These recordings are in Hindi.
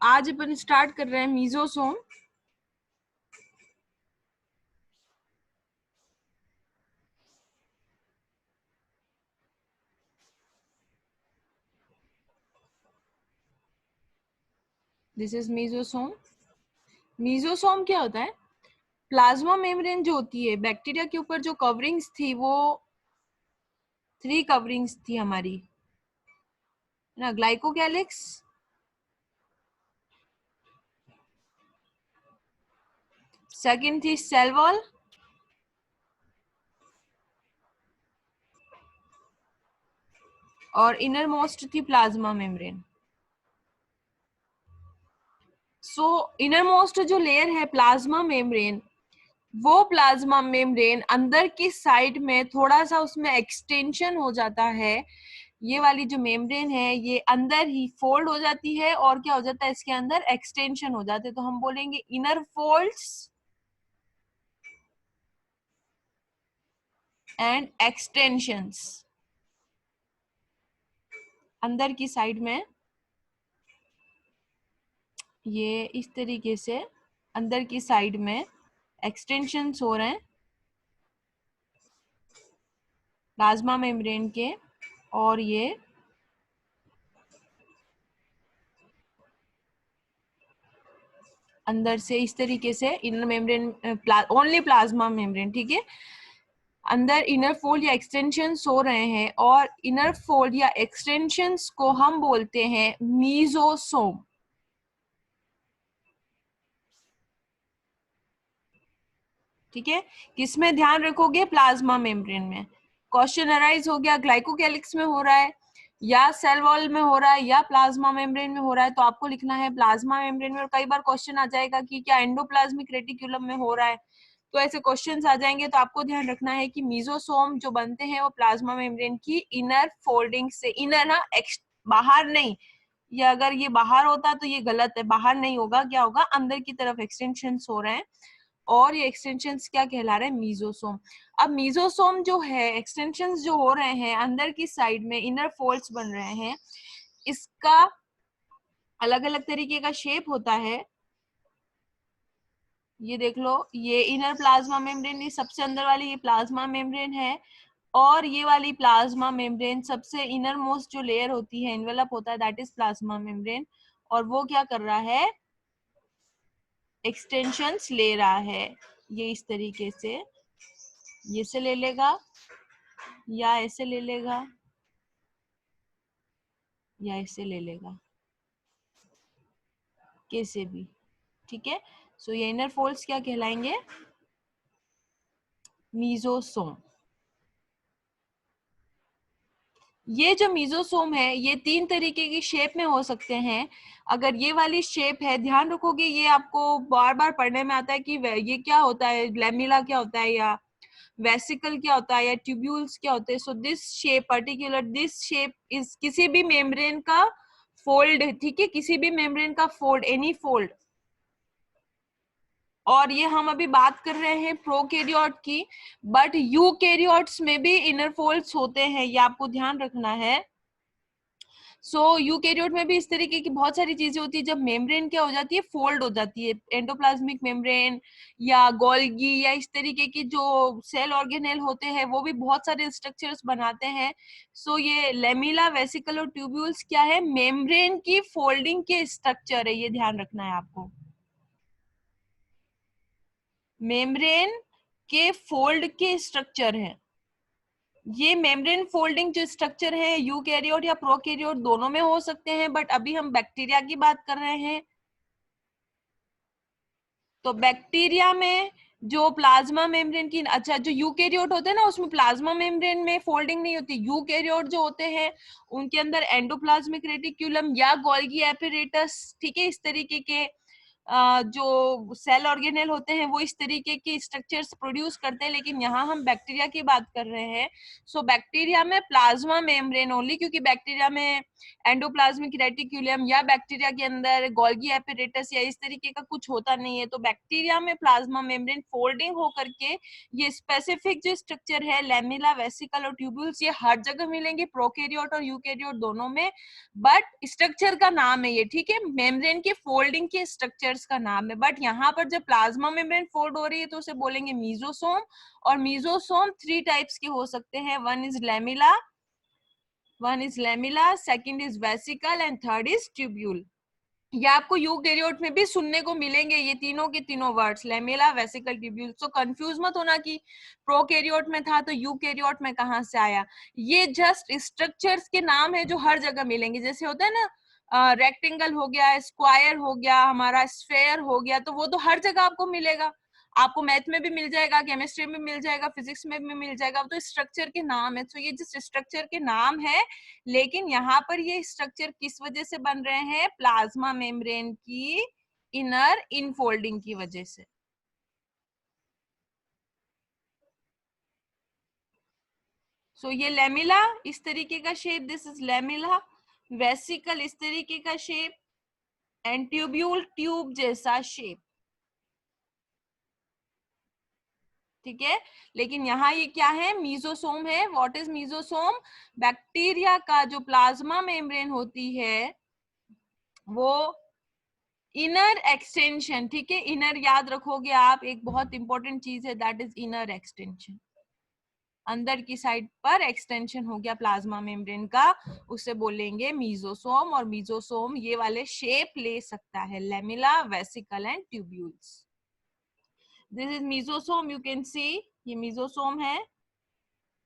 आज अपन स्टार्ट कर रहे हैं mesosome. This is mesosome. Mesosome क्या होता है? प्लाज्मा मेम्ब्रेन जो होती है, बैक्टीरिया के ऊपर जो कवरिंग्स थी वो 3 कवरिंग्स थी हमारी, है ना। ग्लाइकोकैलिक्स, सेकंड थी सेल वॉल, और इनर मोस्ट थी प्लाज्मा मेम्ब्रेन। इनर मोस्ट जो लेयर है प्लाज्मा मेम्ब्रेन, वो प्लाज्मा मेम्ब्रेन अंदर की साइड में थोड़ा सा उसमें एक्सटेंशन हो जाता है। ये वाली जो मेम्ब्रेन है ये अंदर ही फोल्ड हो जाती है और क्या हो जाता है, इसके अंदर एक्सटेंशन हो जाते हैं। तो हम बोलेंगे इनर फोल्ड्स एंड एक्सटेंशंस। अंदर की साइड में ये इस तरीके से अंदर की साइड में एक्सटेंशंस हो रहे हैं प्लाज्मा मेम्ब्रेन के, और ये अंदर से इस तरीके से inner membrane, only plasma membrane, ठीक है। अंदर इनर फोल्ड या एक्सटेंशंस हो रहे हैं और इनर फोल्ड या एक्सटेंशंस को हम बोलते हैं मीजोसोम। ठीक है, किसमें ध्यान रखोगे? प्लाज्मा मेम्ब्रेन में। क्वेश्चन अराइज हो गया ग्लाइकोकैलिक्स में हो रहा है या सेल वॉल में हो रहा है या प्लाज्मा मेम्ब्रेन में हो रहा है, तो आपको लिखना है प्लाज्मा मेम्ब्रेन में। और कई बार क्वेश्चन आ जाएगा कि क्या एंडोप्लाज्मिक रेटिकुलम में हो रहा है, तो ऐसे क्वेश्चंस आ जाएंगे। तो आपको ध्यान रखना है कि मीजोसोम जो बनते हैं वो प्लाज्मा मेम्ब्रेन की इनर फोल्डिंग से, इनर ना, बाहर नहीं। ये अगर ये बाहर होता तो ये गलत है, बाहर नहीं होगा, क्या होगा, अंदर की तरफ एक्सटेंशंस हो रहे हैं और ये एक्सटेंशंस क्या कहला रहे हैं? मीजोसोम। अब मीजोसोम जो है, एक्सटेंशंस जो हो रहे हैं अंदर की साइड में, इनर फोल्ड्स बन रहे हैं, इसका अलग अलग तरीके का शेप होता है। ये देख लो, ये इनर प्लाज्मा मेम्ब्रेन, ये सबसे अंदर वाली ये प्लाज्मा मेम्ब्रेन है, और ये वाली प्लाज्मा मेम्ब्रेन सबसे इनर मोस्ट जो लेयर होती है, एनवेलप होता है, दैट इज प्लाज्मा मेम्ब्रेन। और वो क्या कर रहा है? एक्सटेंशंस ले रहा है। ये इस तरीके से ये से ले लेगा या ऐसे ले लेगा या ऐसे ले लेगा, कैसे भी, ठीक है। ये इनर फोल्ड्स क्या कहलाएंगे? मीजोसोम। ये जो मीजोसोम है ये 3 तरीके की शेप में हो सकते हैं। अगर ये वाली शेप है, ध्यान रखोगे, ये आपको बार बार पढ़ने में आता है कि ये क्या होता है, लैमिला क्या होता है, या वेसिकल क्या होता है, या ट्यूब्यूल्स क्या होते हैं। This shape particular, this shape is किसी भी मेम्ब्रेन का फोल्ड, ठीक है, किसी भी मेम्ब्रेन का फोल्ड, एनी फोल्ड। और ये हम अभी बात कर रहे हैं प्रोकैरियोट की, बट यूकैरियोट्स में भी इनर फोल्ड्स होते हैं, ये आपको ध्यान रखना है। यूकैरियोट में भी इस तरीके की बहुत सारी चीजें होती है, जब मेम्ब्रेन क्या हो जाती है, फोल्ड हो जाती है, एंडोप्लाज्मिक मेम्ब्रेन या गोल्गी या इस तरीके की जो सेल ऑर्गेनेल होते हैं वो भी बहुत सारे स्ट्रक्चर्स बनाते हैं। ये लेमिला, वेसिकल और ट्यूब्यूल्स क्या है? मेम्ब्रेन की फोल्डिंग के स्ट्रक्चर है, ये ध्यान रखना है आपको। मेम्ब्रेन के फोल्ड के स्ट्रक्चर है ये। मेम्ब्रेन फोल्डिंग जो स्ट्रक्चर है यूकैरियोट या प्रोकैरियोट दोनों में हो सकते हैं, बट अभी हम बैक्टीरिया की बात कर रहे हैं। तो बैक्टीरिया में जो प्लाज्मा मेम्ब्रेन की, अच्छा, जो यूकैरियोट होते हैं ना उसमें प्लाज्मा मेम्ब्रेन में फोल्डिंग नहीं होती। यूकैरियोट जो होते हैं उनके अंदर एंडोप्लाज्मिक रेटिकुलम या गोल्गी एपिरेटस, ठीक है, इस तरीके के जो सेल ऑर्गेनेल होते हैं वो इस तरीके के स्ट्रक्चर्स प्रोड्यूस करते हैं, लेकिन यहाँ हम बैक्टीरिया की बात कर रहे हैं। सो बैक्टीरिया में प्लाज्मा मेम्ब्रेन ओनली, क्योंकि बैक्टीरिया में एंडोप्लाज्मिक रेटिक्यूलम या बैक्टीरिया के अंदर गोल्गी एपिरेटस या इस तरीके का कुछ होता नहीं है। तो बैक्टीरिया में प्लाज्मा मेम्ब्रेन फोल्डिंग होकर के ये स्पेसिफिक जो स्ट्रक्चर है लैमेला, वेसिकल और ट्यूब्यूल्स, ये हर जगह मिलेंगे, प्रोकैरियोट और यूकैरियोट दोनों में। बट स्ट्रक्चर का नाम है ये, ठीक है, मेम्ब्रेन के फोल्डिंग के स्ट्रक्चर्स का नाम है। बट यहाँ पर जब प्लाज्मा मेम्ब्रेन फोल्ड हो रही है तो उसे बोलेंगे मीजोसोम। और मीजोसोम 3 टाइप्स के हो सकते हैं, one is lamella, second is vesicle and third is tubule. ये आपको यूकैरियोट में भी सुनने को मिलेंगे, ये तीनों के तीनों words, lamella, vesicle, tubule. So confuse मत होना कि प्रोकैरियोट में था तो यूकैरियोट में कहां से आया। ये जस्ट स्ट्रक्चर्स के नाम है जो हर जगह मिलेंगे। जैसे होता है ना, रेक्टेंगल हो गया, स्क्वायर हो गया, हमारा स्फेयर हो गया, तो वो तो हर जगह आपको मिलेगा। आपको मैथ में भी मिल जाएगा, केमिस्ट्री में मिल जाएगा, फिजिक्स में भी मिल जाएगा। तो स्ट्रक्चर के नाम है। तो ये जिस स्ट्रक्चर के नाम है, लेकिन यहाँ पर ये स्ट्रक्चर किस वजह से बन रहे हैं? प्लाज्मा मेम्ब्रेन की इनर इनफोल्डिंग की वजह से। सो ये लेमिला इस तरीके का shape, this is lamella, vesicle इस तरीके का शेप, एंड ट्यूब्यूल ट्यूब जैसा शेप, ठीक है। लेकिन यहाँ ये क्या है? मीजोसोम है। What is mesosome? बैक्टीरिया का जो प्लाज्मा मेम्ब्रेन होती है वो इनर एक्सटेंशन, ठीक है। इनर याद रखोगे आप, एक बहुत इंपॉर्टेंट चीज है, दैट इज इनर एक्सटेंशन। अंदर की साइड पर एक्सटेंशन हो गया प्लाज्मा मेम्ब्रेन का, उसे बोलेंगे मीजोसोम। और मीजोसोम ये वाले शेप ले सकता है, lamella, vesicle and tubules. This is mesosome, you can see, ये मीजोसोम है,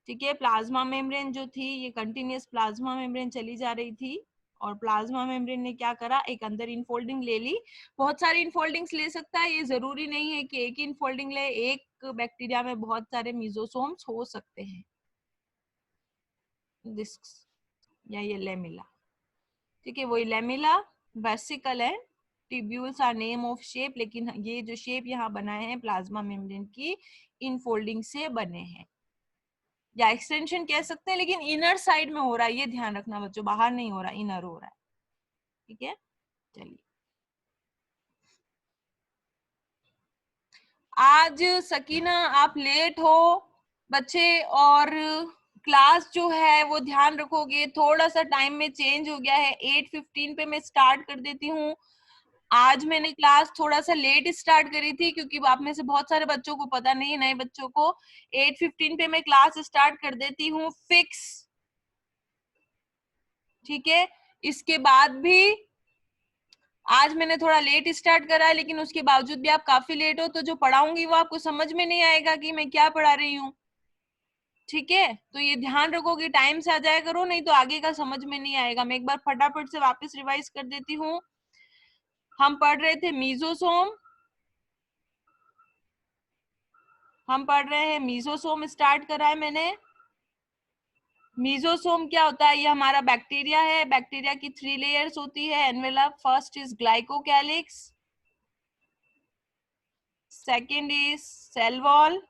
ठीक है। प्लाज्मा मेम्ब्रेन जो थी ये कंटिन्यूअस प्लाज्मा मेम्ब्रेन चली जा रही थी, और प्लाज्मा मेम्ब्रेन ने क्या करा? एक अंदर इनफोल्डिंग ले ली। बहुत सारी इनफोल्डिंग्स ले सकता है, ये जरूरी नहीं है कि एक ही इनफोल्डिंग ले। एक बैक्टीरिया में बहुत सारे मीजोसोम्स हो सकते हैं, डिस्क्स या ये लेमिला, ठीक है। वही lamellae, vesicle and tubules are name of shape, लेकिन ये जो शेप यहाँ बनाए हैं प्लाज्मा मेम्ब्रेन की इनफोल्डिंग से बने हैं, या एक्सटेंशन कह सकते हैं, लेकिन इनर साइड में हो रहा है, ये ध्यान रखना बच्चों, बाहर नहीं हो रहा, इनर हो रहा है, ठीक है। चलिए, आज सकीना आप लेट हो बच्चे, और क्लास जो है वो ध्यान रखोगे, थोड़ा सा टाइम में चेंज हो गया है, 8:15 पे मैं स्टार्ट कर देती हूँ। आज मैंने क्लास थोड़ा सा लेट स्टार्ट करी थी, क्योंकि आप में से बहुत सारे बच्चों को पता नहीं है, नए बच्चों को। 8:15 पे मैं क्लास स्टार्ट कर देती हूँ फिक्स, ठीक है। इसके बाद भी आज मैंने थोड़ा लेट स्टार्ट करा है, लेकिन उसके बावजूद भी आप काफी लेट हो, तो जो पढ़ाऊंगी वो आपको समझ में नहीं आएगा कि मैं क्या पढ़ा रही हूँ, ठीक है। तो ये ध्यान रखोगे, टाइम से आ जाया करो, नहीं तो आगे का समझ में नहीं आएगा। मैं एक बार फटाफट से वापस रिवाइज कर देती हूँ। हम पढ़ रहे थे मीजोसोम, हम पढ़ रहे हैं मीजोसोम, स्टार्ट करा है मैंने। मीजोसोम क्या होता है? ये हमारा बैक्टीरिया है। बैक्टीरिया की 3 लेयर्स होती है envelope. First is glycocalyx, second is cell wall,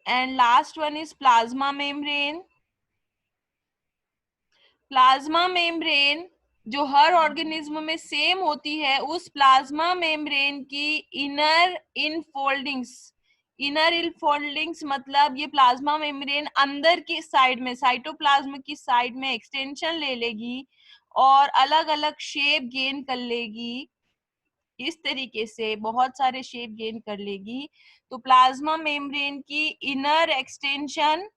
and last one is plasma membrane. Plasma membrane जो हर ऑर्गेनिज्म में सेम होती है, उस प्लाज्मा मेम्ब्रेन की इनर इनफोल्डिंग्स, इनर इनफोल्डिंग्स मतलब ये प्लाज्मा मेम्ब्रेन अंदर की साइड में, साइटोप्लाज्म की साइड में एक्सटेंशन ले लेगी और अलग अलग शेप गेन कर लेगी। इस तरीके से बहुत सारे शेप गेन कर लेगी। तो प्लाज्मा मेम्ब्रेन की इनर एक्सटेंशन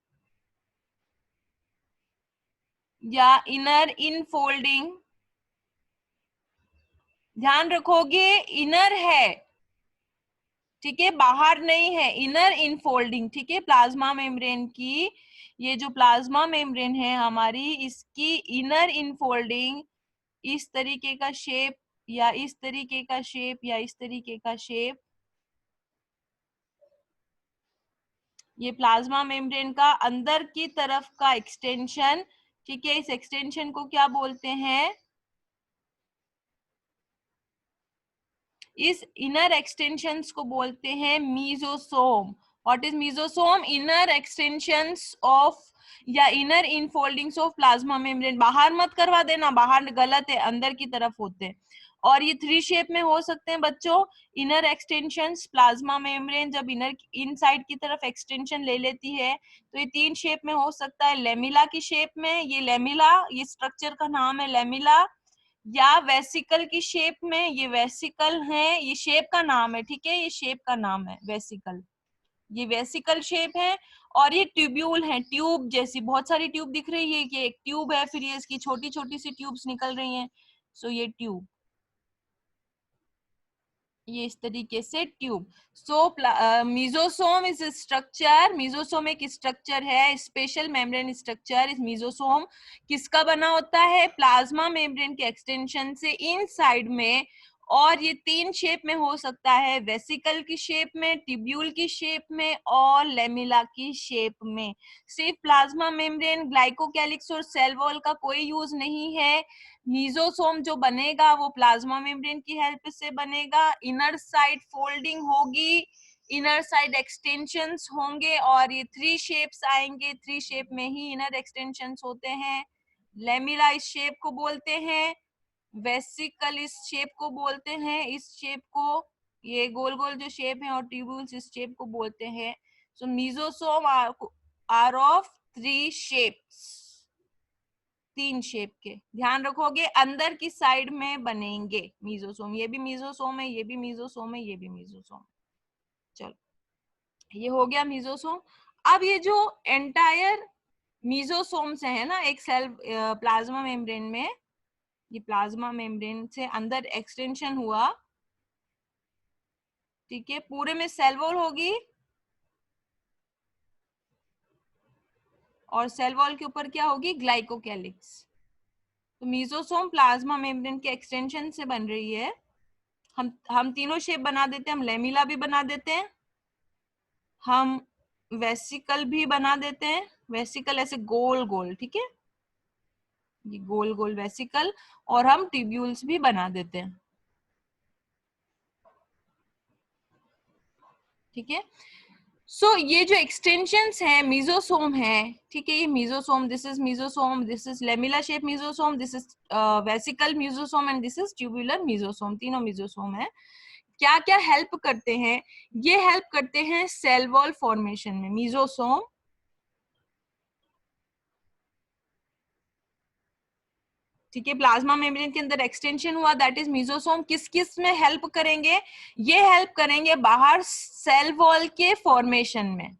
या इनर इनफोल्डिंग, ध्यान रखोगे इनर है, ठीक है, बाहर नहीं है, इनर इनफोल्डिंग, ठीक है। प्लाज्मा मेम्ब्रेन की, ये जो प्लाज्मा मेम्ब्रेन है हमारी, इसकी इनर इनफोल्डिंग इस तरीके का शेप या इस तरीके का शेप या इस तरीके का शेप, ये प्लाज्मा मेम्ब्रेन का अंदर की तरफ का एक्सटेंशन, ठीक है। इस एक्सटेंशन को क्या बोलते हैं? इस इनर एक्सटेंशंस को बोलते हैं mesosome. What is mesosome? Inner extensions of या inner infoldings of plasma membrane. बाहर मत करवा देना, बाहर गलत है, अंदर की तरफ होते हैं. और ये 3 शेप में हो सकते हैं बच्चों. इनर एक्सटेंशंस प्लाज्मा मेम्ब्रेन जब इनर इनसाइड की तरफ एक्सटेंशन ले लेती है तो ये 3 शेप में हो सकता है. लेमिला की शेप में, ये लेमिला, ये स्ट्रक्चर का नाम है लेमिला. या वेसिकल की शेप में, ये वेसिकल है, ये शेप का नाम है. ठीक है, ये शेप का नाम है वेसिकल, ये वेसिकल शेप है. और ये ट्यूब्यूल है, ट्यूब जैसी बहुत सारी ट्यूब दिख रही है, ये एक ट्यूब है, फिर ये इसकी छोटी छोटी सी ट्यूब्स निकल रही हैं. सो ये ट्यूब, ये इस तरीके से tube. So mesosome is structure, mesosome एक स्ट्रक्चर है, स्पेशल मेम्ब्रेन स्ट्रक्चर. इस मीजोसोम किसका बना होता है? प्लाज्मा मेम्ब्रेन के एक्सटेंशन से इनसाइड में. और ये 3 शेप में हो सकता है, वेसिकल की शेप में, ट्यूब्यूल की शेप में और लेमिला की शेप में. सिर्फ प्लाज्मा मेम्ब्रेन, ग्लाइकोकैलिक्स और सेल वॉल का कोई यूज नहीं है. मीजोसोम जो बनेगा वो प्लाज्मा मेम्ब्रेन की हेल्प से बनेगा. इनर साइड फोल्डिंग होगी, इनर साइड एक्सटेंशंस होंगे और ये 3 शेप्स आएंगे. 3 शेप में ही इनर एक्सटेंशंस होते हैं. लेमिला इस शेप को बोलते हैं, वेसिकल इस शेप को बोलते हैं, इस शेप को, ये गोल गोल जो शेप है, और ट्यूब्यूल्स इस शेप को बोलते हैं. So mesosome are of 3 shapes, 3 shape के. ध्यान रखोगे, अंदर की साइड में बनेंगे मीजोसोम. ये भी मीजोसोम है, ये भी मीजोसोम है, ये भी मीजोसोम. चलो, ये हो गया मीजोसोम. अब ये जो एंटायर मीजोसोम्स है ना एक सेल प्लाज्मा मेम्ब्रेन में, ये प्लाज्मा मेम्ब्रेन से अंदर एक्सटेंशन हुआ, ठीक है, पूरे में सेल वॉल होगी और सेल वॉल के ऊपर क्या होगी? ग्लाइकोकैलिक्स. तो मीजोसोम प्लाज्मा मेम्ब्रेन के एक्सटेंशन से बन रही है. हम तीनों शेप बना देते हैं. हम लेमिला भी बना देते हैं, हम वेसिकल भी बना देते हैं. वेसिकल ऐसे गोल गोल, ठीक है, ये गोल गोल वेसिकल. और हम ट्यूब्यूल्स भी बना देते हैं. ठीक है. सो ये जो एक्सटेंशंस है मीजोसोम है, ठीक है, ये mesosome, this is mesosome, this is lamella shape mesosome, this is vesicle mesosome and this is tubular mesosome. तीनों मीजोसोम है. क्या क्या हेल्प करते हैं? ये हेल्प करते हैं सेल वॉल फॉर्मेशन में. मीजोसोम, ठीक है, प्लाज्मा मेम्ब्रेन के अंदर एक्सटेंशन हुआ, दैट इज मीजोसोम. किस किस में हेल्प करेंगे? ये हेल्प करेंगे बाहर सेल वॉल के फॉर्मेशन में.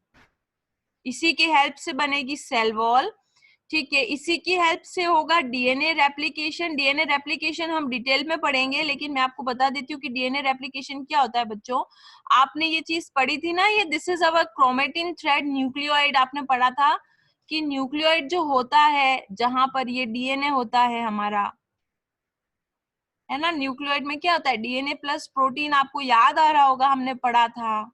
इसी की हेल्प से बनेगी सेल वॉल. ठीक है, इसी की हेल्प से होगा डीएनए रेप्लिकेशन. डीएनए रेप्लिकेशन हम डिटेल में पढ़ेंगे, लेकिन मैं आपको बता देती हूँ कि डीएनए रेप्लिकेशन क्या होता है बच्चों. आपने ये चीज पढ़ी थी ना, ये this is our chromatin thread nucleoid. आपने पढ़ा था कि न्यूक्लियोइड जो होता है, जहां पर ये डीएनए होता है हमारा, है ना, न्यूक्लियोइड में क्या होता है? DNA plus protein. आपको याद आ रहा होगा, हमने पढ़ा था.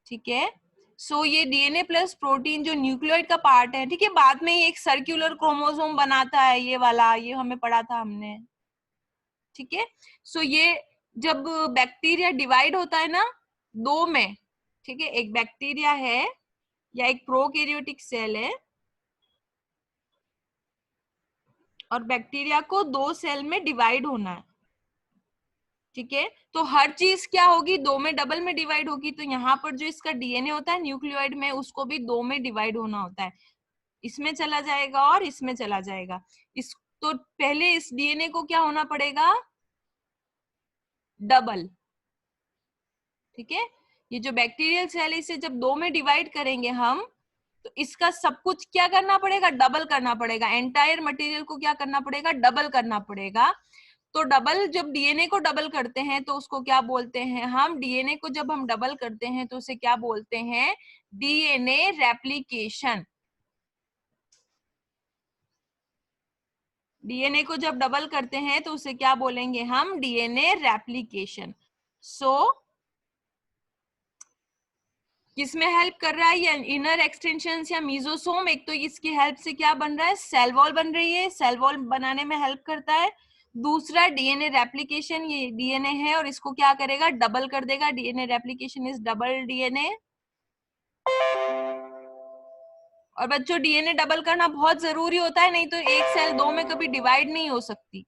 ठीक है, सो ये डीएनए प्लस प्रोटीन जो न्यूक्लियोइड का पार्ट है, ठीक है, बाद में ये एक सर्कुलर क्रोमोसोम बनाता है, ये वाला, ये हमें पढ़ा था हमने. ठीक है, सो ये जब बैक्टीरिया डिवाइड होता है ना 2 में, ठीक है, एक बैक्टीरिया है या एक प्रोकैरियोटिक सेल है, और बैक्टीरिया को 2 सेल में डिवाइड होना है. ठीक है, तो हर चीज क्या होगी? 2 में, डबल में डिवाइड होगी. तो यहाँ पर जो इसका डीएनए होता है न्यूक्लियोइड में, उसको भी 2 में डिवाइड होना होता है. इसमें चला जाएगा और इसमें चला जाएगा. इस तो पहले इस डीएनए को क्या होना पड़ेगा? डबल. ठीक है, ये जो बैक्टीरियल सेल है इसे जब 2 में डिवाइड करेंगे हम, तो इसका सब कुछ क्या करना पड़ेगा? डबल करना पड़ेगा. एंटायर मटेरियल को क्या करना पड़ेगा? डबल करना पड़ेगा. तो डबल, जब डीएनए को डबल करते हैं तो उसको क्या बोलते हैं हम? डीएनए को जब हम डबल करते हैं तो उसे क्या बोलते हैं? DNA replication. डीएनए को जब डबल करते हैं तो उसे क्या बोलेंगे हम? DNA replication. सो किसमें हेल्प कर रहा है? या इनर एक्सटेंशन या मीजोसोम. एक तो इसकी हेल्प से क्या बन रहा है? सेल वॉल बन रही है. सेल वॉल बनाने में हेल्प करता है. दूसरा डीएनए रेप्लिकेशन, ये डीएनए है और इसको क्या करेगा, डबल कर देगा। DNA replication is double DNA. और बच्चों डीएनए डबल करना बहुत जरूरी होता है, नहीं तो एक सेल दो में कभी डिवाइड नहीं हो सकती।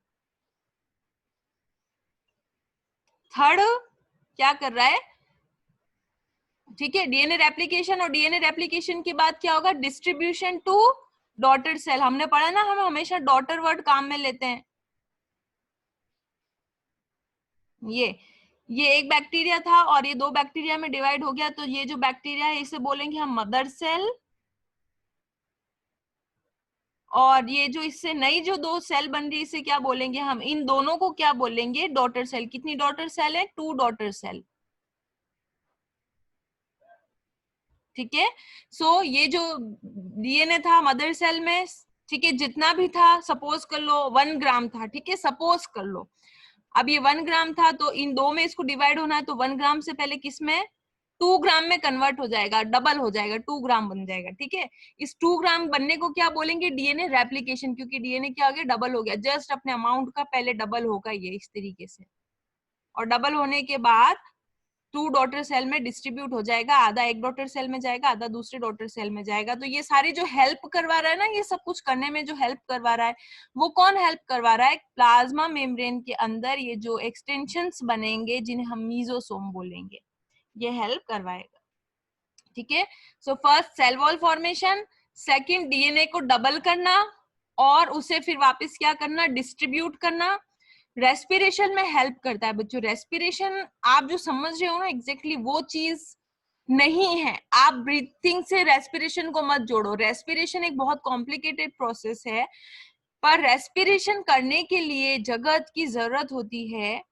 थर्ड क्या कर रहा है, ठीक है, डीएनए रेप्लिकेशन, और डीएनए रेप्लिकेशन के बाद क्या होगा, डिस्ट्रीब्यूशन टू डॉटर सेल। हमने पढ़ा ना, हम हमेशा डॉटर वर्ड काम में लेते हैं। ये एक बैक्टीरिया था और ये दो बैक्टीरिया में डिवाइड हो गया, तो ये जो बैक्टीरिया है इसे बोलेंगे हम मदर सेल, और ये जो इससे नई जो दो सेल बन रही है इसे क्या बोलेंगे हम, इन दोनों को क्या बोलेंगे, डॉटर सेल। कितनी डॉटर सेल है, 2 डॉटर सेल। ठीक है, सो ये जो डीएनए था मदर सेल में, ठीक है, जितना भी था, सपोज कर लो 1 ग्राम था, ठीक है, सपोज कर लो। अब ये 1 ग्राम था, तो इन दो में इसको डिवाइड होना है, तो 1 ग्राम से पहले किस में, 2 ग्राम में कन्वर्ट हो जाएगा, डबल हो जाएगा, 2 ग्राम बन जाएगा। ठीक है, इस 2 ग्राम बनने को क्या बोलेंगे, डीएनए रेप्लिकेशन, क्योंकि डीएनए क्या हो गया, डबल हो गया, जस्ट अपने अमाउंट का पहले डबल होगा ये इस तरीके से। और डबल होने के बाद 2 डॉटर सेल में डिस्ट्रीब्यूट हो जाएगा, आधा एक डॉटर सेल में जाएगा, आधा दूसरे डॉटर सेल में जाएगा। तो ये सारी जो हेल्प करवा रहा है ना, ये सब कुछ करने में जो हेल्प करवा रहा है, वो कौन हेल्प करवा रहा है, प्लाज्मा मेम्ब्रेन के अंदर ये जो एक्सटेंशंस बनेंगे जिन्हें हम मीजोसोम बोलेंगे, ये हेल्प करवाएगा। ठीक है, so first cell wall formation, second DNA को डबल करना और उसे फिर वापस क्या करना, डिस्ट्रीब्यूट करना। रेस्पिरेशन में हेल्प करता है बच्चों। रेस्पिरेशन आप जो समझ रहे हो ना, एग्जैक्टली वो चीज नहीं है। आप ब्रीथिंग से रेस्पिरेशन को मत जोड़ो। रेस्पिरेशन एक बहुत कॉम्प्लिकेटेड प्रोसेस है, पर रेस्पिरेशन करने के लिए जगत की जरूरत होती है।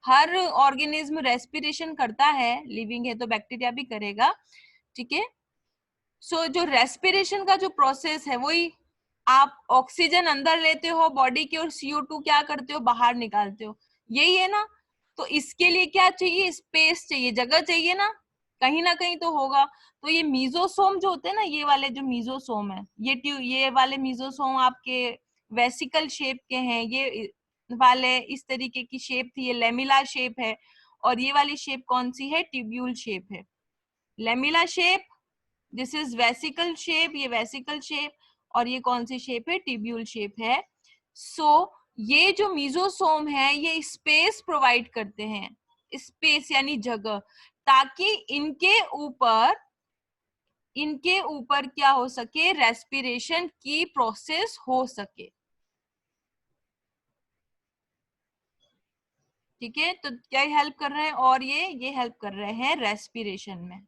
हर ऑर्गेनिज्म रेस्पिरेशन करता है, लिविंग है तो बैक्टीरिया भी करेगा। ठीक है, सो जो रेस्पिरेशन का जो प्रोसेस है वही, आप ऑक्सीजन अंदर लेते हो बॉडी की और CO2 क्या करते हो, बाहर निकालते हो, यही है ना। तो इसके लिए क्या चाहिए, स्पेस चाहिए, जगह चाहिए ना, कहीं ना कहीं तो होगा। तो ये मीजोसोम जो होते हैं ना, ये वाले जो मीजोसोम है, ये वाले मीजोसोम आपके वेसिकल शेप के हैं, ये वाले इस तरीके की शेप थी, ये लेमिला शेप है, और ये वाली शेप कौन सी है, ट्यूब्यूल शेप है। Lamella shape, this is vesicle shape, ये वेसिकल शेप, और ये कौन सी शेप है, ट्यूब्यूल शेप है। सो ये जो मीजोसोम है ये स्पेस प्रोवाइड करते हैं, स्पेस यानी जगह, ताकि इनके ऊपर क्या हो सके, रेस्पिरेशन की प्रोसेस हो सके। ठीक है, तो क्या हेल्प कर रहे हैं, और ये हेल्प कर रहे हैं रेस्पिरेशन में।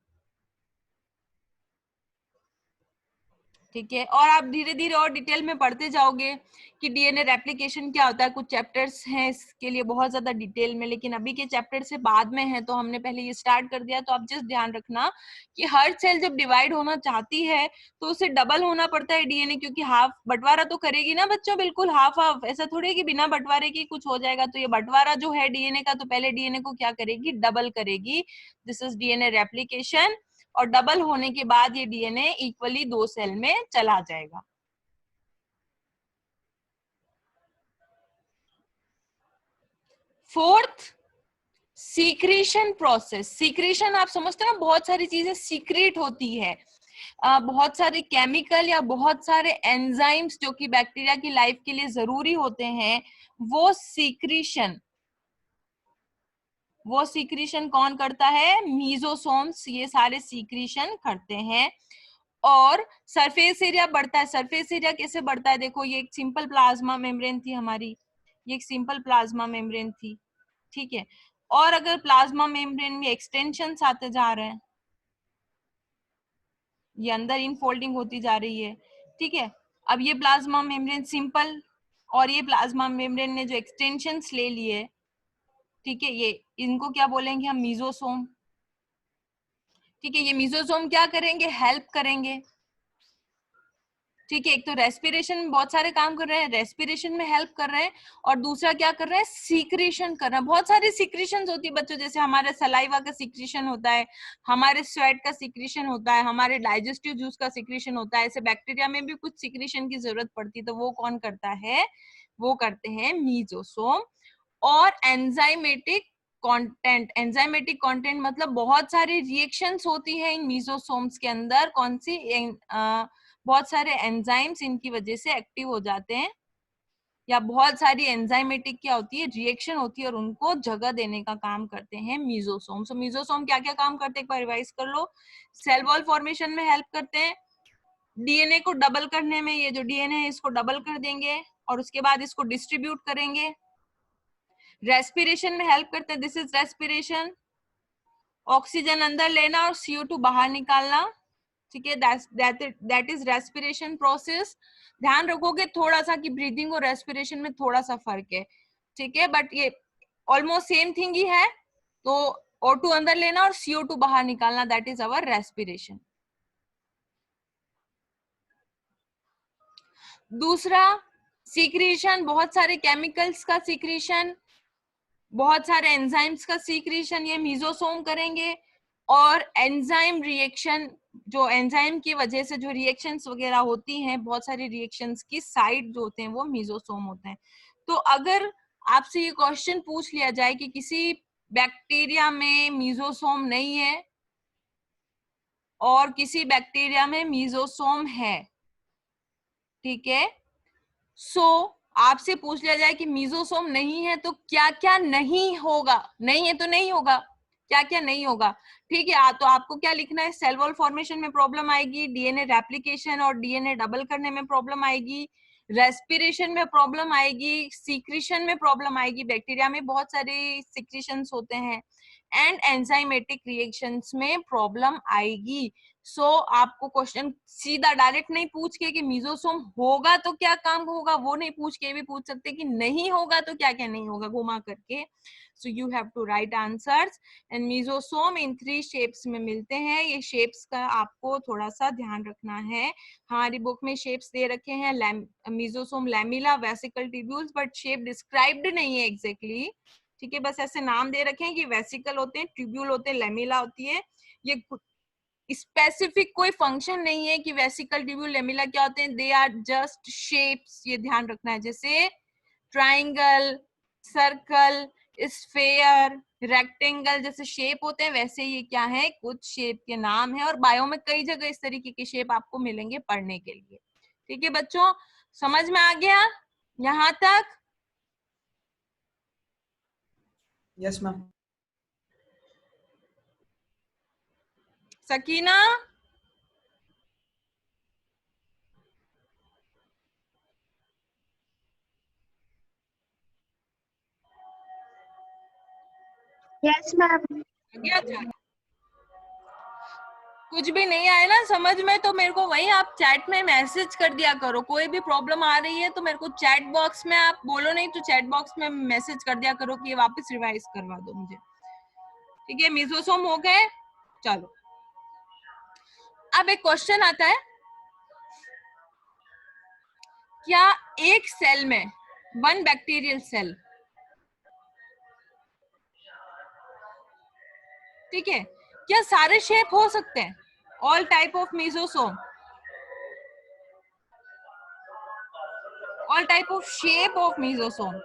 ठीक है, और आप धीरे धीरे और डिटेल में पढ़ते जाओगे कि डीएनए रेप्लिकेशन क्या होता है। कुछ चैप्टर्स हैं इसके लिए बहुत ज्यादा डिटेल में, लेकिन अभी के चैप्टर से बाद में है, तो हमने पहले ये स्टार्ट कर दिया। तो आप जस्ट ध्यान रखना कि हर सेल जब डिवाइड होना चाहती है तो उसे डबल होना पड़ता है डीएनए, क्योंकि हाफ बंटवारा तो करेगी ना बच्चों, बिल्कुल हाफ हाफ, ऐसा थोड़ी है कि बिना बंटवारे के कुछ हो जाएगा। तो ये बंटवारा जो है डीएनए का, तो पहले डीएनए को क्या करेगी, डबल करेगी। दिस इज डीएनए रेप्लिकेशन, और डबल होने के बाद ये डीएनए इक्वली 2 सेल में चला जाएगा। Fourth, secretion process. सीक्रेशन आप समझते हो ना, बहुत सारी चीजें सीक्रेट होती है, बहुत सारे केमिकल या बहुत सारे एंजाइम्स जो कि बैक्टीरिया की लाइफ के लिए जरूरी होते हैं, वो सीक्रेशन कौन करता है, मीजोसोम्स, ये सारे सीक्रेशन करते हैं। और सरफेस एरिया बढ़ता है। सरफेस एरिया कैसे बढ़ता है, देखो ये एक सिंपल प्लाज्मा मेम्ब्रेन थी हमारी, ये एक सिंपल प्लाज्मा मेम्ब्रेन थी, ठीक है। और अगर प्लाज्मा मेम्ब्रेन में एक्सटेंशन आते जा रहे हैं, ये अंदर इनफोल्डिंग होती जा रही है, ठीक है। अब ये प्लाज्मा मेम्ब्रेन सिंपल, और ये प्लाज्मा मेम्ब्रेन ने जो एक्सटेंशंस ले लिए, ठीक है, ये इनको क्या बोलेंगे हम, मीजोसोम। ठीक है, ये मीजोसोम क्या करेंगे, हेल्प करेंगे। ठीक है, एक तो रेस्पिरेशन में बहुत सारे काम कर रहे हैं, रेस्पिरेशन में हेल्प कर रहे हैं, और दूसरा क्या कर रहे हैं, सीक्रेशन कर रहे हैं। बहुत सारी सीक्रेशन होती है बच्चों, जैसे हमारे सलाइवा का सीक्रेशन होता है, हमारे स्वेट का सीक्रेशन होता है, हमारे डाइजेस्टिव जूस का सीक्रेशन होता है। ऐसे बैक्टीरिया में भी कुछ सीक्रेशन की जरूरत पड़ती है, तो वो कौन करता है, वो करते हैं मीजोसोम। और एंजाइमेटिक कंटेंट मतलब बहुत सारी रिएक्शंस होती है इन मीजोसोम्स के अंदर। कौन सी? बहुत सारे एंजाइम्स इनकी वजह से एक्टिव हो जाते हैं, या बहुत सारी एंजाइमेटिक क्या होती है, रिएक्शन होती है, और उनको जगह देने का काम करते हैं मीजोसोम। सो मीजोसोम क्या क्या काम करते हैं एक बार रिवाइज कर लो। सेल वॉल फॉर्मेशन में हेल्प करते हैं, डीएनए को डबल करने में, ये जो डीएनए है इसको डबल कर देंगे और उसके बाद इसको डिस्ट्रीब्यूट करेंगे। रेस्पिरेशन में हेल्प करते हैं, दिस इज रेस्पिरेशन, ऑक्सीजन अंदर लेना और CO2 बाहर निकालना, ठीक है, दैट इज रेस्पिरेशन प्रोसेस। ध्यान रखोगे थोड़ा सा कि ब्रीदिंग और रेस्पिरेशन में थोड़ा सा फर्क है, ठीक है, बट ये ऑलमोस्ट सेम थिंग ही है। तो O2 अंदर लेना और CO2 बाहर निकालना, दैट इज अवर रेस्पिरेशन। दूसरा सीक्रेशन, बहुत सारे केमिकल्स का सीक्रेशन, बहुत सारे एंजाइम्स का सीक्रेशन ये मीजोसोम करेंगे। और एंजाइम रिएक्शन, जो एंजाइम की वजह से जो रिएक्शंस वगैरह होती हैं, बहुत सारी रिएक्शंस की साइड जो होते हैं वो मीजोसोम होते हैं। तो अगर आपसे ये क्वेश्चन पूछ लिया जाए कि किसी बैक्टीरिया में मीजोसोम नहीं है और किसी बैक्टीरिया में मीजोसोम है, ठीक है, सो आपसे पूछ लिया जाए कि मीजोसोम नहीं है तो क्या क्या नहीं होगा, नहीं है तो नहीं होगा, क्या क्या नहीं होगा, ठीक है। तो आपको क्या लिखना है, सेल वॉल फॉर्मेशन में प्रॉब्लम आएगी, डीएनए रेप्लिकेशन और डीएनए डबल करने में प्रॉब्लम आएगी, रेस्पिरेशन में प्रॉब्लम आएगी, सीक्रेशन में प्रॉब्लम आएगी, बैक्टीरिया में बहुत सारे सीक्रेशंस होते हैं, एंड एंजाइमेटिक रिएक्शंस में प्रॉब्लम आएगी। सो आपको क्वेश्चन सीधा डायरेक्ट नहीं पूछ के कि मीजोसोम होगा तो क्या काम होगा, वो नहीं पूछ के भी पूछ सकते कि नहीं होगा तो क्या क्या नहीं होगा, घुमा करके। So you have to write answers. And mesosome in 3 shapes में मिलते हैं, ये शेप्स का आपको थोड़ा सा ध्यान रखना है। हमारी बुक में शेप्स दे रखे हैं, mesosome lamella, vesicle, tubules, but shape described नहीं है एग्जैक्टली, ठीक है, बस ऐसे नाम दे रखे हैं कि वेसिकल होते हैं, ट्यूब्यूल होते हैं, लैमिला होती है। ये स्पेसिफिक कोई फंक्शन नहीं है कि वेसिकल, ट्यूब्यूल, लेमिला क्या होते हैं, दे आर जस्ट शेप्स, ये ध्यान रखना है। जैसे ट्राइंगल, सर्कल, स्फेयर, रेक्टेंगल जैसे शेप होते हैं, वैसे ये क्या है, कुछ शेप के नाम है, और बायो में कई जगह इस तरीके के शेप आपको मिलेंगे पढ़ने के लिए, ठीक है बच्चों, समझ में आ गया यहाँ तक? Yes ma'am. Sakina, yes ma'am. गया था? कुछ भी नहीं आए ना समझ में तो मेरे को वही आप चैट में मैसेज कर दिया करो, कोई भी प्रॉब्लम आ रही है तो मेरे को चैट बॉक्स में, आप बोलो नहीं तो चैट बॉक्स में मैसेज कर दिया करो कि ये वापस रिवाइज करवा दो मुझे, ठीक है। मीजोसोम हो गए, चलो अब एक क्वेश्चन आता है, क्या एक सेल में, वन बैक्टीरियल सेल, ठीक है, क्या सारे शेप हो सकते हैं, all type of mesosome, all type of shape of mesosome?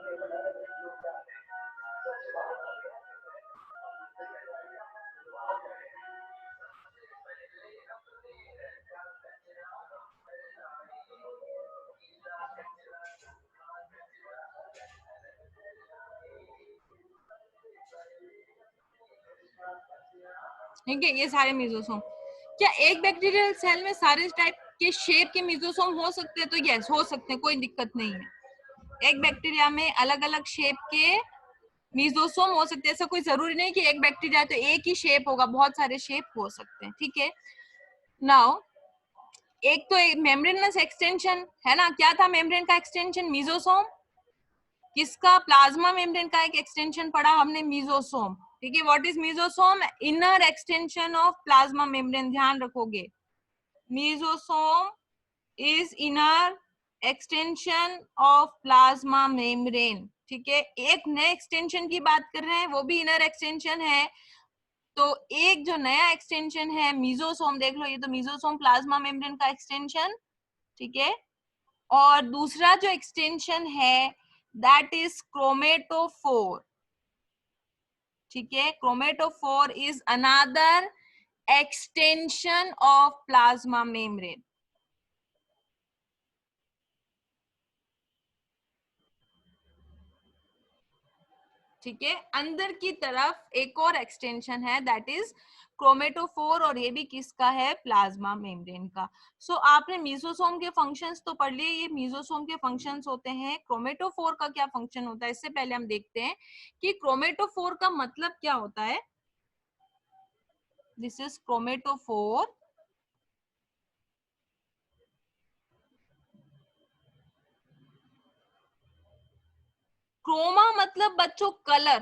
ठीक है, ये सारे मेसोसोम, क्या एक बैक्टीरियल सेल में सारे टाइप के शेप के मेसोसोम हो सकते हैं? तो यस हो सकते हैं, कोई दिक्कत नहीं है। एक बैक्टीरिया में अलग अलग शेप के मेसोसोम हो सकते हैं, ऐसा कोई जरूरी नहीं कि एक बैक्टीरिया तो एक ही शेप होगा, बहुत सारे शेप हो सकते हैं, ठीक है। नाउ एक तो मेम्ब्रेनस एक्सटेंशन है ना, क्या था मेम्ब्रेन का एक्सटेंशन, मेसोसोम, किसका, प्लाज्मा मेम्ब्रेन का एक एक्सटेंशन पढ़ा हमने, मेसोसोम, ठीक है। What is mesosome, inner extension of plasma membrane, ध्यान रखोगे, mesosome is inner extension of plasma membrane, ठीक है। एक नए एक्सटेंशन की बात कर रहे हैं, वो भी इनर एक्सटेंशन है, तो एक जो नया एक्सटेंशन है मेसोसोम, देख लो ये तो मेसोसोम प्लाज्मा मेम्ब्रेन का एक्सटेंशन, ठीक है, और दूसरा जो एक्सटेंशन है दैट इज क्रोमेटोफोर। ठीक है, chromatophore is another extension of plasma membrane. ठीक है, अंदर की तरफ एक और एक्सटेंशन है दैट इज क्रोमेटोफोर, और ये भी किसका है? प्लाज्मा मेम्ब्रेन का। सो आपने मीजोसोम के फंक्शंस तो पढ़ लिए, ये मीजोसोम के फंक्शंस होते हैं। क्रोमेटोफोर का क्या फंक्शन होता है इससे पहले हम देखते हैं कि क्रोमेटोफोर का मतलब क्या होता है। This is chromatophore. क्रोमा मतलब बच्चों कलर।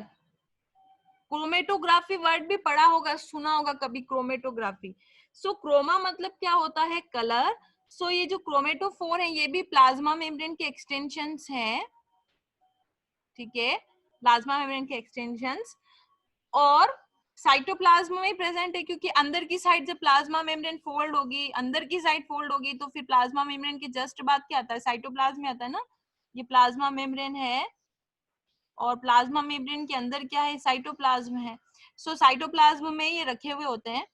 क्रोमेटोग्राफी वर्ड भी पढ़ा होगा, सुना होगा कभी क्रोमेटोग्राफी। सो क्रोमा मतलब क्या होता है? कलर। सो ये जो क्रोमेटोफोर है ये भी प्लाज्मा मेम्ब्रेन के एक्सटेंशंस हैं। ठीक है, प्लाज्मा मेम्ब्रेन के एक्सटेंशंस, और साइटोप्लाज्म में प्रेजेंट है क्योंकि अंदर की साइड जब प्लाज्मा मेम्ब्रेन फोल्ड होगी, अंदर की साइड फोल्ड होगी, तो फिर प्लाज्मा मेम्ब्रेन के जस्ट बाद क्या आता है? साइटोप्लाज्म में आता है ना। ये प्लाज्मा मेम्ब्रेन है और प्लाज्मा मेम्ब्रेन के अंदर क्या है? साइटोप्लाज्म है। सो साइटोप्लाज्म में ये रखे हुए होते हैं।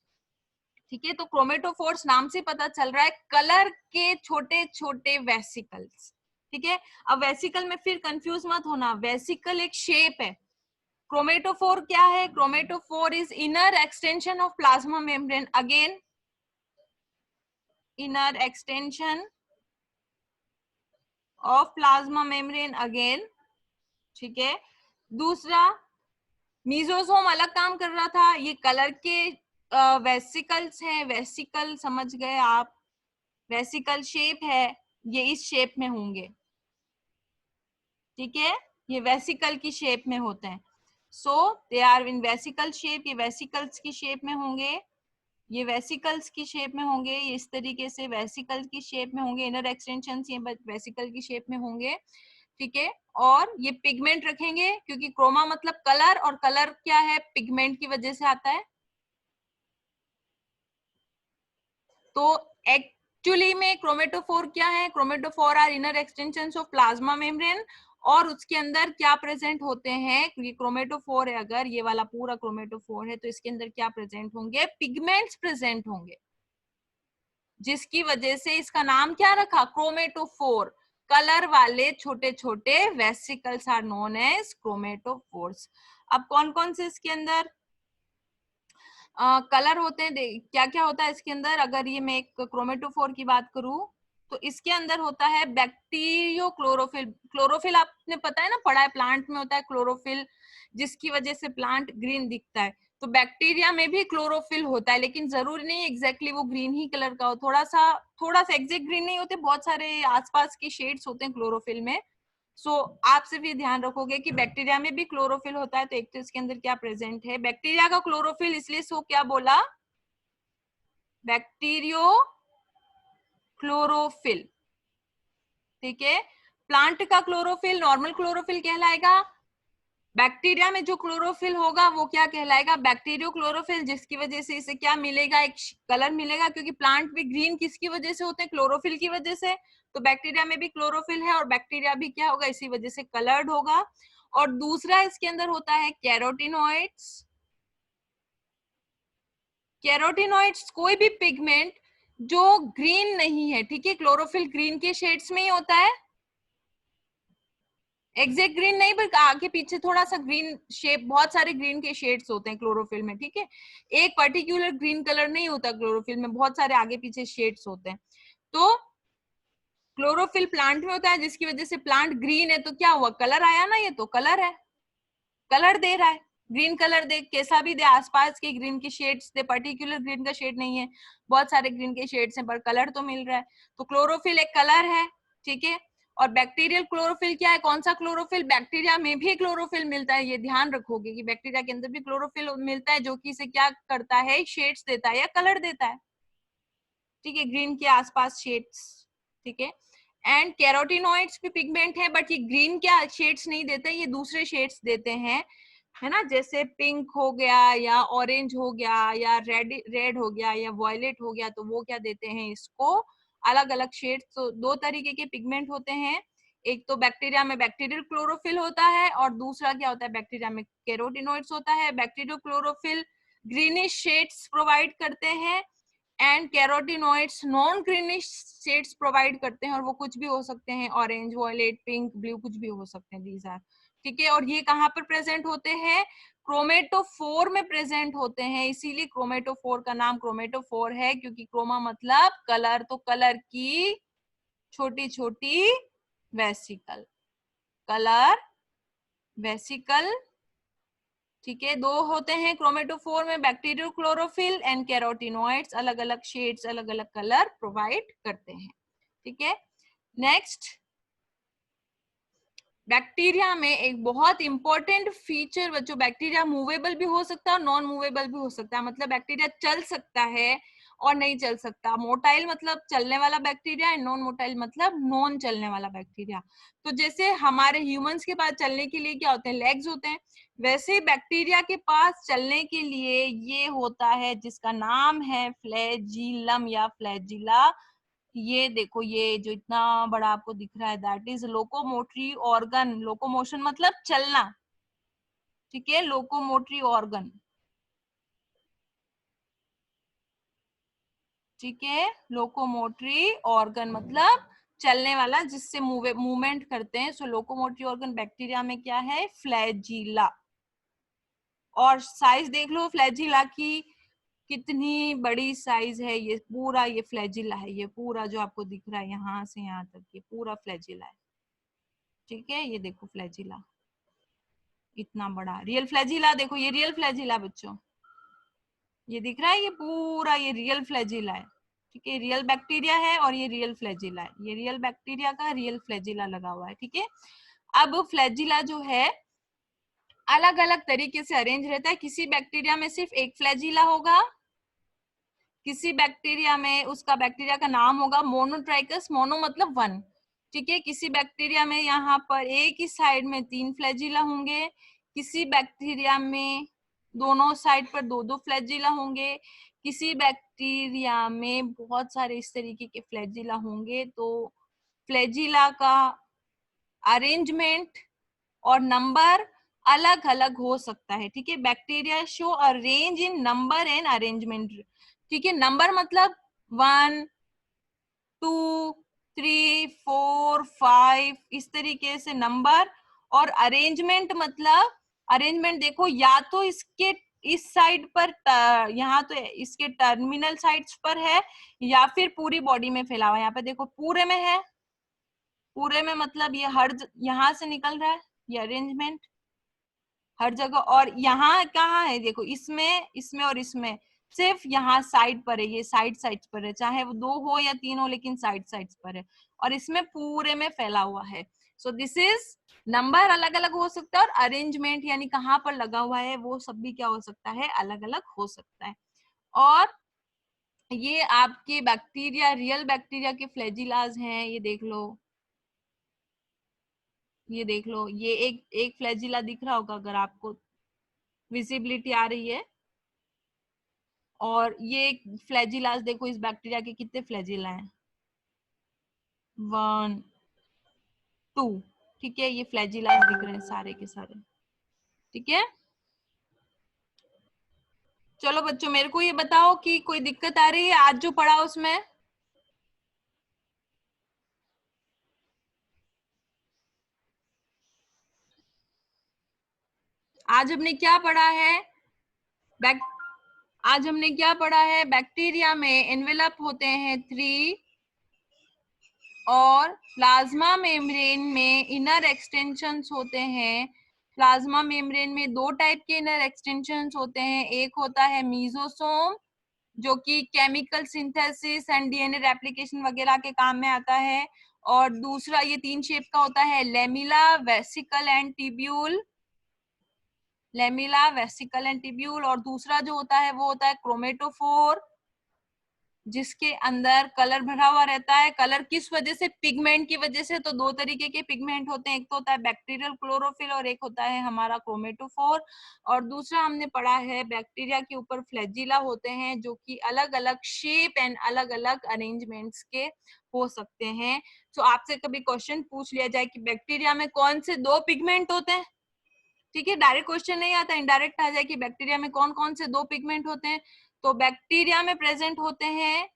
ठीक है, तो क्रोमेटोफोर्स नाम से पता चल रहा है कलर के छोटे छोटे वेसिकल्स। ठीक है, अब वेसिकल में फिर कंफ्यूज मत होना, वेसिकल एक शेप है। क्रोमेटोफोर क्या है? Chromatophore is inner extension of plasma membrane. Again inner extension of plasma membrane again. ठीक है, दूसरा मीजोसोम अलग काम कर रहा था, ये कलर के वेसिकल्स हैं। वेसिकल समझ गए आप? वेसिकल शेप है, ये इस शेप में होंगे। ठीक है, ये वेसिकल की शेप में होते हैं। So they are in vesicle shape, ये वेसिकल्स की शेप में होंगे, ये वेसिकल्स की शेप में होंगे, ये इस तरीके से वेसिकल की शेप में होंगे। इनर एक्सटेंशंस ये वेसिकल की शेप में होंगे। ठीक है, और ये पिगमेंट रखेंगे क्योंकि क्रोमा मतलब कलर, और कलर क्या है? पिगमेंट की वजह से आता है। तो एक्चुअली में क्रोमेटोफोर क्या है? Chromatophore are inner extensions of plasma membrane, और उसके अंदर क्या प्रेजेंट होते हैं? ये क्रोमेटोफोर है, अगर ये वाला पूरा क्रोमेटोफोर है तो इसके अंदर क्या प्रेजेंट होंगे? पिगमेंट्स प्रेजेंट होंगे, जिसकी वजह से इसका नाम क्या रखा? क्रोमेटोफोर। कलर वाले छोटे छोटे vesicles are known as chromatophores. अब कौन कौन से इसके अंदर कलर होते हैं? क्या क्या होता है इसके अंदर? अगर ये मैं एक क्रोमेटोफोर की बात करूं तो इसके अंदर होता है बैक्टीरियो क्लोरोफिल। क्लोरोफिल आपने पता है ना, पढ़ा है, प्लांट में होता है क्लोरोफिल, जिसकी वजह से प्लांट ग्रीन दिखता है। तो बैक्टीरिया में भी क्लोरोफिल होता है, लेकिन जरूरी नहीं एग्जैक्टली वो ग्रीन ही कलर का हो, थोड़ा सा एग्जैक्ट ग्रीन नहीं होते, बहुत सारे आसपास के शेड्स होते हैं क्लोरोफिल में। सो आप सिर्फ ये ध्यान रखोगे कि बैक्टीरिया में भी क्लोरोफिल होता है, तो एक तो इसके अंदर क्या प्रेजेंट है? बैक्टीरिया का क्लोरोफिल, इसलिए सो क्या बोला? Bacterio chlorophyll. ठीक है, प्लांट का क्लोरोफिल नॉर्मल क्लोरोफिल कहलाएगा। बैक्टीरिया में जो क्लोरोफिल होगा वो क्या कहलाएगा? बैक्टीरियो क्लोरोफिल, जिसकी वजह से इसे क्या मिलेगा? एक कलर मिलेगा, क्योंकि प्लांट भी ग्रीन किसकी वजह से होते हैं? क्लोरोफिल की वजह से। तो बैक्टीरिया में भी क्लोरोफिल है और बैक्टीरिया भी क्या होगा? इसी वजह से कलर्ड होगा। और दूसरा इसके अंदर होता है कैरोटिनॉइड्स। कैरोटिनॉइड्स कोई भी पिगमेंट जो ग्रीन नहीं है। ठीक है, क्लोरोफिल ग्रीन के शेड्स में ही होता है, एग्जैक्ट ग्रीन नहीं, बल्कि आगे पीछे थोड़ा सा ग्रीन शेप, बहुत सारे ग्रीन के शेड्स होते हैं क्लोरोफिल में। ठीक है, एक पर्टिकुलर ग्रीन कलर नहीं होता क्लोरोफिल में, बहुत सारे आगे पीछे शेड्स होते हैं। तो क्लोरोफिल प्लांट में होता है, जिसकी वजह से प्लांट ग्रीन है, तो क्या हुआ? कलर आया ना, ये तो कलर है, कलर दे रहा है। ग्रीन कलर दे, कैसा भी दे, आसपास के ग्रीन के शेड्स दे, पर्टिकुलर ग्रीन का शेड नहीं है, बहुत सारे ग्रीन के शेड्स हैं, पर कलर तो मिल रहा है। तो क्लोरोफिल एक कलर है। ठीक है, और बैक्टीरियल क्लोरोफिल क्या है? कौन सा क्लोरोफिल? बैक्टीरिया में भी क्लोरोफिल मिलता है, ये ध्यान रखोगे कि बैक्टीरिया के अंदर भी क्लोरोफिल मिलता है, जो कि इसे क्या करता है? शेड्स देता है या कलर देता है। ठीक है, ग्रीन के आसपास शेड्स। ठीक है, एंड कैरोटिनॉइड्स भी पिगमेंट है, बट ये ग्रीन क्या शेड्स नहीं देते, ये दूसरे शेड्स देते हैं, है ना, जैसे पिंक हो गया या ऑरेंज हो गया या रेड रेड हो गया या वॉयलेट हो गया, तो वो क्या देते हैं? इसको अलग अलग शेड्स। तो दो तरीके के पिगमेंट होते हैं, एक तो बैक्टीरिया में बैक्टीरियल क्लोरोफिल होता है और दूसरा क्या होता है, बैक्टीरिया में कैरोटिनॉइड्स होता है। Bacterial chlorophyll greenish shades provide करते हैं and carotenoids non greenish shades provide करते हैं, और वो कुछ भी हो सकते हैं, ऑरेंज, वायलेट, पिंक, ब्लू, कुछ भी हो सकते हैं, दीज आर, ठीक है। और ये कहाँ पर प्रेजेंट होते हैं, क्रोमेटोफोर में प्रेजेंट होते हैं, इसीलिए क्रोमेटोफोर का नाम क्रोमेटोफोर है, क्योंकि क्रोमा मतलब कलर, तो कलर की छोटी छोटी वेसिकल, कलर वेसिकल, ठीक है। दो होते हैं क्रोमेटोफोर में, बैक्टीरियल क्लोरोफिल एंड कैरोटिनॉइड्स, अलग अलग शेड्स, अलग अलग कलर प्रोवाइड करते हैं, ठीक है। नेक्स्ट, बैक्टीरिया में एक बहुत इंपॉर्टेंट फीचर बच्चों, बैक्टीरिया मूवेबल भी हो सकता है और नॉन मूवेबल भी हो सकता है, मतलब बैक्टीरिया चल सकता है और नहीं चल सकता। मोटाइल मतलब चलने वाला बैक्टीरिया एंड नॉन मोटाइल मतलब नॉन चलने वाला बैक्टीरिया। तो जैसे हमारे ह्यूमंस के पास चलने के लिए क्या होते हैं, लेग्स होते हैं, वैसे बैक्टीरिया के पास चलने के लिए ये होता है जिसका नाम है फ्लैजिलम या फ्लैजिला। ये देखो, ये जो इतना बड़ा आपको दिख रहा है, that is locomotory organ. Locomotion मतलब चलना, ठीक है, लोकोमोटरी ऑर्गन, ठीक है। लोकोमोटरी ऑर्गन मतलब चलने वाला, जिससे मूवमेंट करते हैं। सो लोकोमोटरी ऑर्गन बैक्टीरिया में क्या है, फ्लैजिला। और साइज देख लो फ्लैजिला की, कितनी बड़ी साइज है। ये पूरा ये फ्लैजिला है, ये पूरा जो आपको दिख रहा है यहाँ से यहाँ तक, ये पूरा फ्लैजिला है, ठीक है। ये देखो फ्लैजिला इतना बड़ा, रियल फ्लैजिला देखो, ये रियल फ्लैजिला बच्चों, ये दिख रहा है, ये पूरा ये रियल फ्लैजिला है, ठीक है। रियल बैक्टीरिया है और ये रियल फ्लैजिला है, ये रियल बैक्टीरिया का रियल फ्लैजिला लगा हुआ है, ठीक है। अब फ्लैजिला जो है अलग अलग तरीके से अरेंज रहता है, किसी बैक्टीरिया में सिर्फ एक फ्लैजिला होगा, किसी बैक्टीरिया में उसका बैक्टीरिया का नाम होगा मोनोट्राइकस, मोनो मतलब वन, ठीक है। किसी बैक्टीरिया में यहाँ पर एक ही साइड में 3 फ्लैजिला होंगे, किसी बैक्टीरिया में दोनों साइड पर 2-2 फ्लैजिला होंगे, किसी बैक्टीरिया में बहुत सारे इस तरीके के फ्लैजिला होंगे। तो फ्लैजिला का अरेंजमेंट और नंबर अलग अलग हो सकता है, ठीक है। Bacteria show a range in number and arrangement, ठीक है। नंबर मतलब 1 2 3 4 5 इस तरीके से नंबर, और अरेंजमेंट मतलब, अरेंजमेंट देखो या तो इसके इस साइड पर, यहाँ तो इसके टर्मिनल साइड्स पर है, या फिर पूरी बॉडी में फैला हुआ है। यहाँ पे देखो पूरे में है, पूरे में मतलब ये हर यहाँ से निकल रहा है, ये अरेंजमेंट हर जगह। और यहाँ कहाँ है, देखो इसमें, इसमें और इसमें, सिर्फ यहाँ साइड पर है, ये साइड साइड पर है, चाहे वो 2 हो या 3 हो, लेकिन साइड साइड पर है, और इसमें पूरे में फैला हुआ है। सो दिस इज, नंबर अलग अलग हो सकता है, और अरेंजमेंट यानी कहाँ पर लगा हुआ है वो सब भी क्या हो सकता है, अलग अलग हो सकता है। और ये आपके बैक्टीरिया, रियल बैक्टीरिया के फ्लैजिलाज हैं, ये देख लो, ये देख लो, ये एक फ्लैजिला दिख रहा होगा अगर आपको विजिबिलिटी आ रही है। और ये फ्लैजिलास देखो, इस बैक्टीरिया के कितने फ्लैजिला हैं, 1 2, ठीक है। ये फ्लैजिलास दिख रहे हैं सारे के सारे, ठीक है। चलो बच्चों, मेरे को ये बताओ कि कोई दिक्कत आ रही है आज जो पढ़ा उसमें। आज हमने क्या पढ़ा है, आज हमने क्या पढ़ा है, बैक्टीरिया में एनवेलप होते हैं 3, और प्लाज्मा मेम्ब्रेन में इनर एक्सटेंशंस होते हैं। प्लाज्मा मेम्ब्रेन में 2 टाइप के इनर एक्सटेंशंस होते हैं, एक होता है मीजोसोम जो कि chemical synthesis and DNA replication वगैरह के काम में आता है, और दूसरा ये 3 शेप का होता है, lamella, vesicle and tubule, lamella, vesicle and tubule. और दूसरा जो होता है वो होता है क्रोमेटोफोर, जिसके अंदर कलर भरा हुआ रहता है। कलर किस वजह से? पिगमेंट की वजह से। तो दो तरीके के पिगमेंट होते हैं, एक तो होता है बैक्टीरियल क्लोरोफिल और एक होता है हमारा क्रोमेटोफोर। और दूसरा हमने पढ़ा है बैक्टीरिया के ऊपर फ्लैजिला होते हैं जो कि अलग अलग शेप एंड अलग अलग अरेंजमेंट्स के हो सकते हैं। तो आपसे कभी क्वेश्चन पूछ लिया जाए कि बैक्टीरिया में कौन से दो पिगमेंट होते हैं, ठीक है, डायरेक्ट क्वेश्चन नहीं आता, इनडायरेक्ट आ जाए कि बैक्टीरिया में कौन कौन से दो पिगमेंट होते हैं, तो बैक्टीरिया में प्रेजेंट होते हैं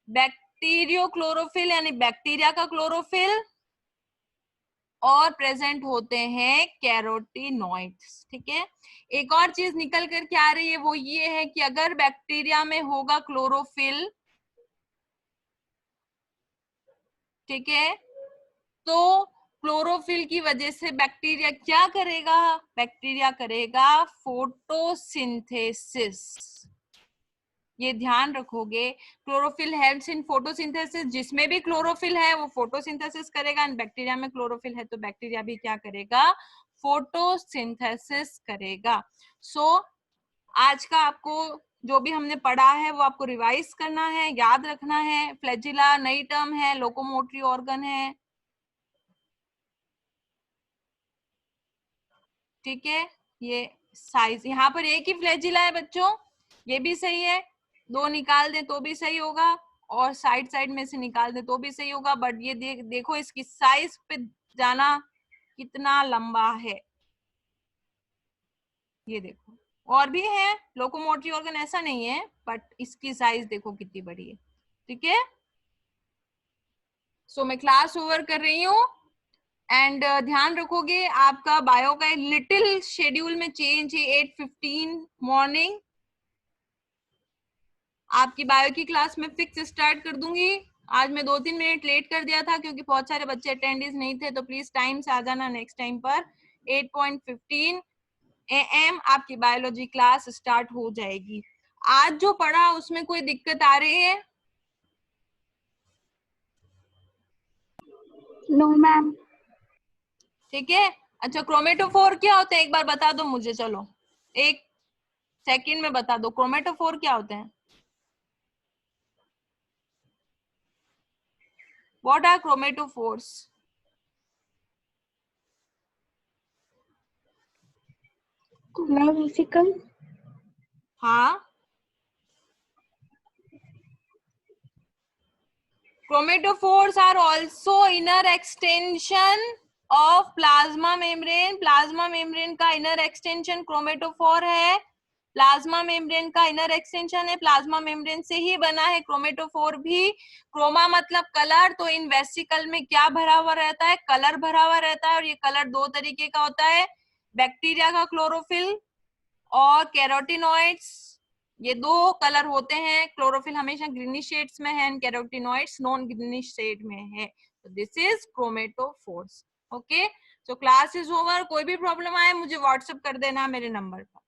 बैक्टीरियो क्लोरोफिल यानी बैक्टीरिया का क्लोरोफिल, और प्रेजेंट होते हैं कैरोटीनॉइड्स। ठीक है, एक और चीज निकल कर के आ रही है वो ये है कि अगर बैक्टीरिया में होगा क्लोरोफिल, ठीक है, तो क्लोरोफिल की वजह से बैक्टीरिया क्या करेगा? बैक्टीरिया करेगा फोटोसिंथेसिस। ये ध्यान रखोगे, क्लोरोफिल हेल्प्स इन फोटोसिंथेसिस। जिसमें भी क्लोरोफिल है वो फोटोसिंथेसिस करेगा, एंड बैक्टीरिया में क्लोरोफिल है तो बैक्टीरिया भी क्या करेगा? फोटोसिंथेसिस करेगा। सो आज का आपको जो भी हमने पढ़ा है वो आपको रिवाइज करना है, याद रखना है। फ्लैजिला नई टर्म है, लोकोमोटरी ऑर्गन है, ठीक है। ये साइज, यहाँ पर एक ही फ्लैजिला है बच्चों, ये भी सही है, दो निकाल दें तो भी सही होगा और साइड साइड में से निकाल दें तो भी सही होगा, बट ये देखो इसकी साइज पे जाना कितना लंबा है, ये देखो। और भी है लोकोमोटरी ऑर्गन, ऐसा नहीं है, बट इसकी साइज देखो कितनी बड़ी है, ठीक है। सो मैं क्लास ओवर कर रही हूँ, एंड ध्यान रखोगे आपका बायो का लिटिल शेड्यूल में चेंज है। 8:15 मॉर्निंग आपकी बायो की क्लास में फिक्स स्टार्ट कर दूंगी। आज मैं 2-3 मिनट लेट कर दिया था क्योंकि बहुत सारे बच्चे अटेंडेंस नहीं थे, तो प्लीज टाइम से आ जाना नेक्स्ट टाइम पर। 8:15 AM आपकी बायोलॉजी क्लास स्टार्ट हो जाएगी। आज जो पढ़ा उसमें कोई दिक्कत आ रही है? No ma'am. ठीक है, अच्छा क्रोमेटोफोर क्या होते हैं एक बार बता दो मुझे, चलो एक सेकंड में बता दो, क्रोमेटोफोर क्या होते हैं? What are chromatophores? Colour vesicle. हाँ, chromatophores are also inner extension of plasma membrane. Plasma membrane का inner extension chromatophore है, प्लाज्मा मेम्ब्रेन का इनर एक्सटेंशन है, प्लाज्मा मेम्ब्रेन से ही बना है क्रोमेटोफोर भी। क्रोमा मतलब कलर, तो इन वेसिकल में क्या भरा हुआ रहता है? कलर भरा हुआ रहता है, और ये कलर दो तरीके का होता है, बैक्टीरिया का क्लोरोफिल और कैरोटीनॉइड्स, ये दो कलर होते हैं। क्लोरोफिल हमेशा ग्रीनिश शेड्स में है and carotenoids non greenish shade में है, तो this is chromatophores. Okay, so class is over. कोई भी प्रॉब्लम आए मुझे व्हाट्सएप कर देना मेरे नंबर पर।